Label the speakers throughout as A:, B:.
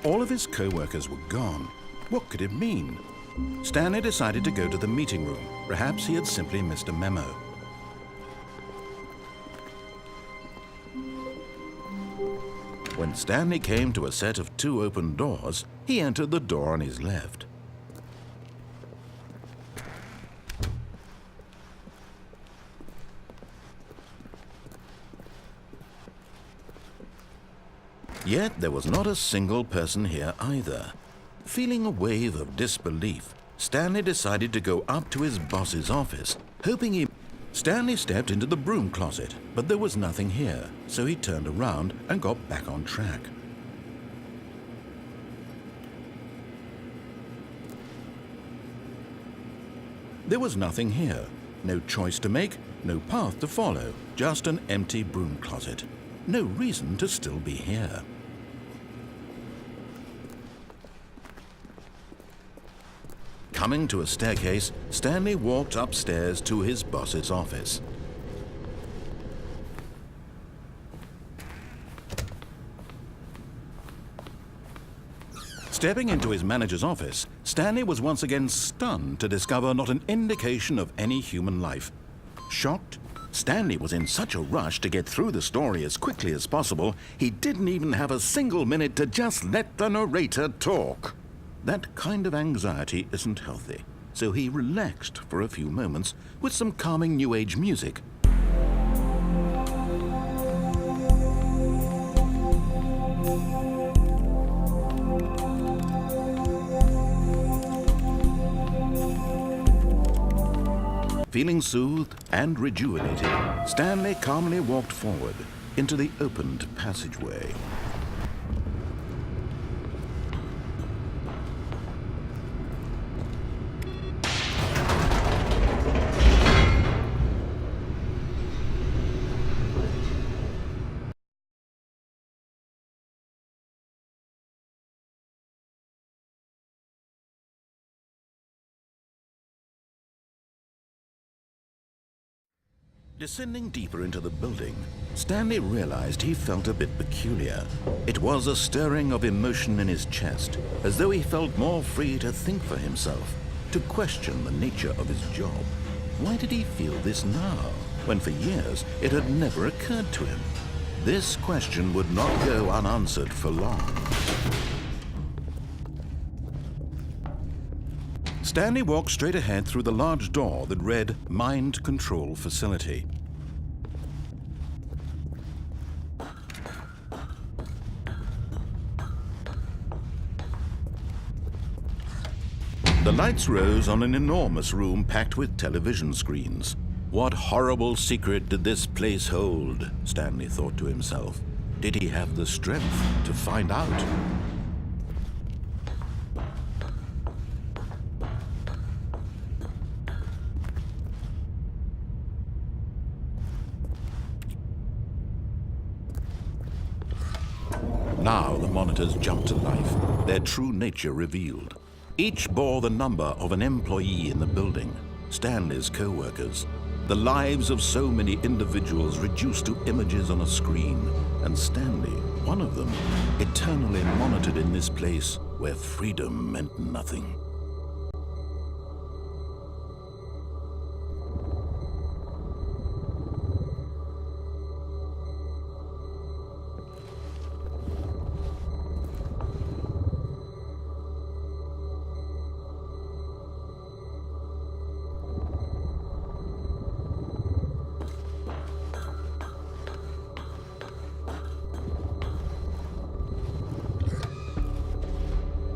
A: All of his co-workers were gone. What could it mean? Stanley decided to go to the meeting room. Perhaps he had simply missed a memo. When Stanley came to a set of 2 open doors, he entered the door on his left. Yet there was not a single person here either. Feeling a wave of disbelief, Stanley decided to go up to his boss's office, hoping he... Stanley stepped into the broom closet, but there was nothing here, so he turned around and got back on track. There was nothing here. No choice to make, no path to follow, just an empty broom closet. No reason to still be here. Coming to a staircase, Stanley walked upstairs to his boss's office. Stepping into his manager's office, Stanley was once again stunned to discover not an indication of any human life. Shocked, Stanley was in such a rush to get through the story as quickly as possible, he didn't even have a single minute to just let the narrator talk. That kind of anxiety isn't healthy, so he relaxed for a few moments with some calming New Age music. Feeling soothed and rejuvenated, Stanley calmly walked forward into the opened passageway. Descending deeper into the building, Stanley realized he felt a bit peculiar. It was a stirring of emotion in his chest, as though he felt more free to think for himself, to question the nature of his job. Why did he feel this now, when for years it had never occurred to him? This question would not go unanswered for long. Stanley walked straight ahead through the large door that read Mind Control Facility. The lights rose on an enormous room packed with television screens. What horrible secret did this place hold? Stanley thought to himself. Did he have the strength to find out? Now the monitors jumped to life, their true nature revealed. Each bore the number of an employee in the building, Stanley's co-workers. The lives of so many individuals reduced to images on a screen, and Stanley, one of them, eternally monitored in this place where freedom meant nothing.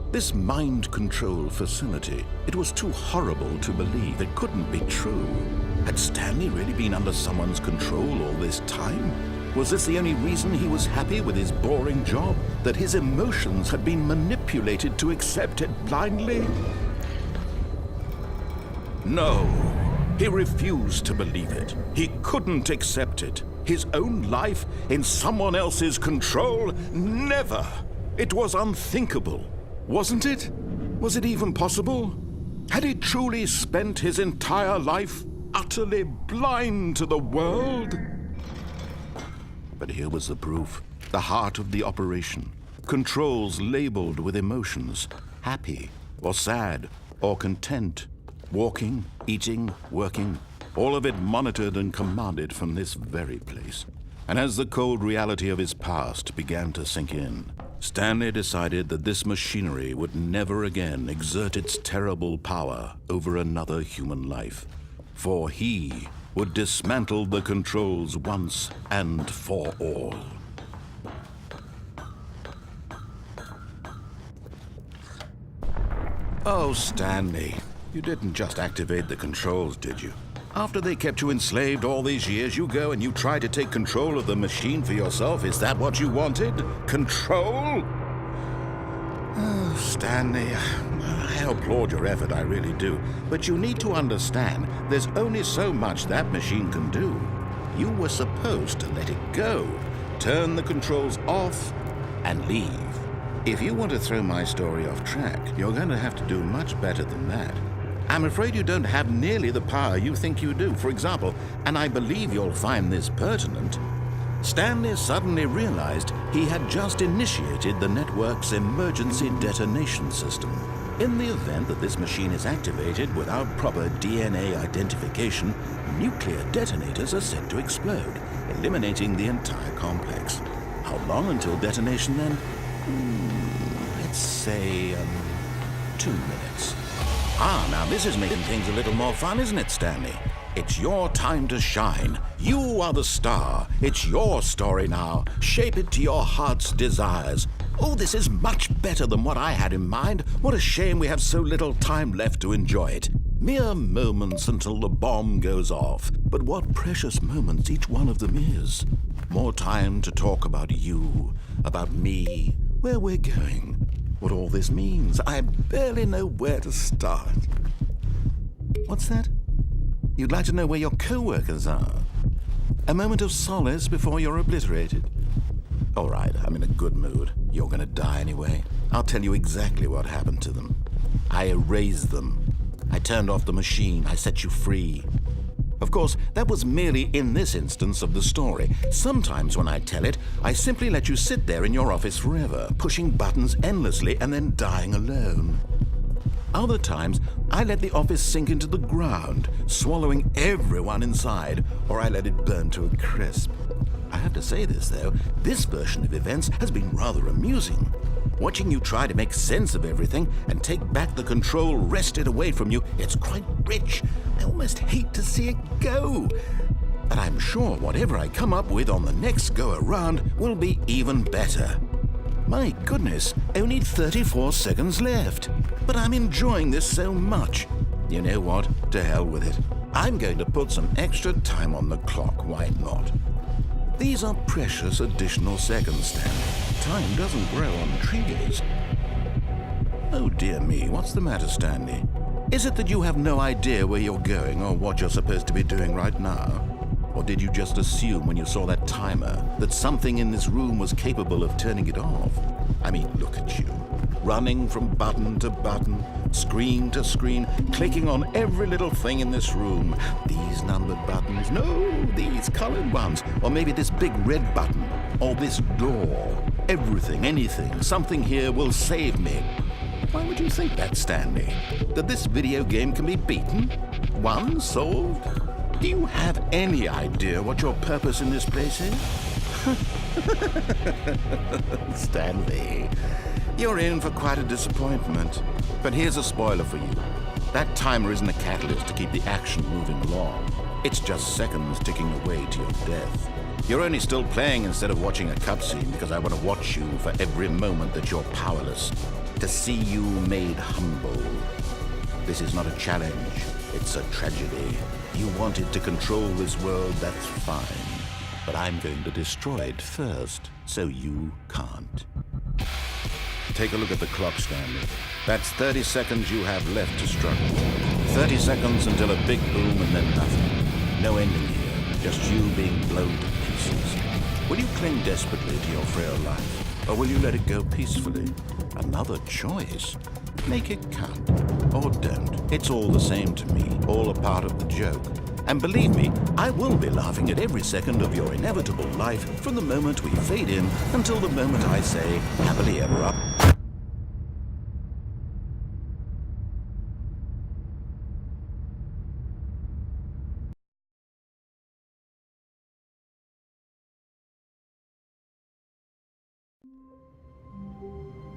A: This mind control facility, it was too horrible to believe. It couldn't be true. Had Stanley really been under someone's control all this time? Was this the only reason he was happy with his boring job? That his emotions had been manipulated to accept it blindly? No, he refused to believe it. He couldn't accept it. His own life in someone else's control? Never! It was unthinkable. Wasn't it? Was it even possible? Had he truly spent his entire life utterly blind to the world? But here was the proof, the heart of the operation. Controls labeled with emotions, happy or sad or content, walking, eating, working, all of it monitored and commanded from this very place. And as the cold reality of his past began to sink in, Stanley decided that this machinery would never again exert its terrible power over another human life. For he would dismantle the controls once and for all. Oh, Stanley, you didn't just activate the controls, did you? After they kept you enslaved all these years, you go and you try to take control of the machine for yourself. Is that what you wanted? Control? Oh, Stanley, I applaud your effort, I really do. But you need to understand, there's only so much that machine can do. You were supposed to let it go, turn the controls off, and leave. If you want to throw my story off track, you're going to have to do much better than that. I'm afraid you don't have nearly the power you think you do. For example, and I believe you'll find this pertinent, Stanley suddenly realized he had just initiated the network's emergency detonation system. In the event that this machine is activated without proper DNA identification, nuclear detonators are set to explode, eliminating the entire complex. How long until detonation then? Let's say 2 minutes. Now this is making things a little more fun, isn't it, Stanley? It's your time to shine. You are the star. It's your story now. Shape it to your heart's desires. Oh, this is much better than what I had in mind. What a shame we have so little time left to enjoy it. Mere moments until the bomb goes off. But what precious moments each one of them is. More time to talk about you, about me, where we're going, what all this means. I barely know where to start. What's that? You'd like to know where your co-workers are? A moment of solace before you're obliterated? All right, I'm in a good mood. You're gonna die anyway. I'll tell you exactly what happened to them. I erased them. I turned off the machine. I set you free. Of course, that was merely in this instance of the story. Sometimes when I tell it, I simply let you sit there in your office forever, pushing buttons endlessly and then dying alone. Other times, I let the office sink into the ground, swallowing everyone inside, or I let it burn to a crisp. I have to say this, though, this version of events has been rather amusing. Watching you try to make sense of everything and take back the control wrested away from you, it's quite rich. I almost hate to see it go. But I'm sure whatever I come up with on the next go-around will be even better. My goodness, only 34 seconds left. But I'm enjoying this so much. You know what? To hell with it. I'm going to put some extra time on the clock, why not? These are precious additional seconds, Stanley. Time doesn't grow on trees. Oh dear me, what's the matter, Stanley? Is it that you have no idea where you're going or what you're supposed to be doing right now? Or did you just assume when you saw that timer that something in this room was capable of turning it off? I mean, look at you. Running from button to button, screen to screen, clicking on every little thing in this room. These numbered buttons, no, these colored ones. Or maybe this big red button, or this door. Everything, anything, something here will save me. Why would you think that, Stanley? That this video game can be beaten? Won? Solved? Do you have any idea what your purpose in this place is? Stanley, you're in for quite a disappointment. But here's a spoiler for you. That timer isn't a catalyst to keep the action moving along. It's just seconds ticking away to your death. You're only still playing instead of watching a cutscene because I want to watch you for every moment that you're powerless. To see you made humble. This is not a challenge. It's a tragedy. You wanted to control this world, that's fine. But I'm going to destroy it first, so you can't. Take a look at the clock, Stanley. That's 30 seconds you have left to struggle. 30 seconds until a big boom and then nothing. No ending here, just you being blown to pieces. Will you cling desperately to your frail life, or will you let it go peacefully? Another choice. Make it count. Or don't. It's all the same to me, all a part of the joke. And believe me, I will be laughing at every second of your inevitable life from the moment we fade in until the moment I say, happily ever after.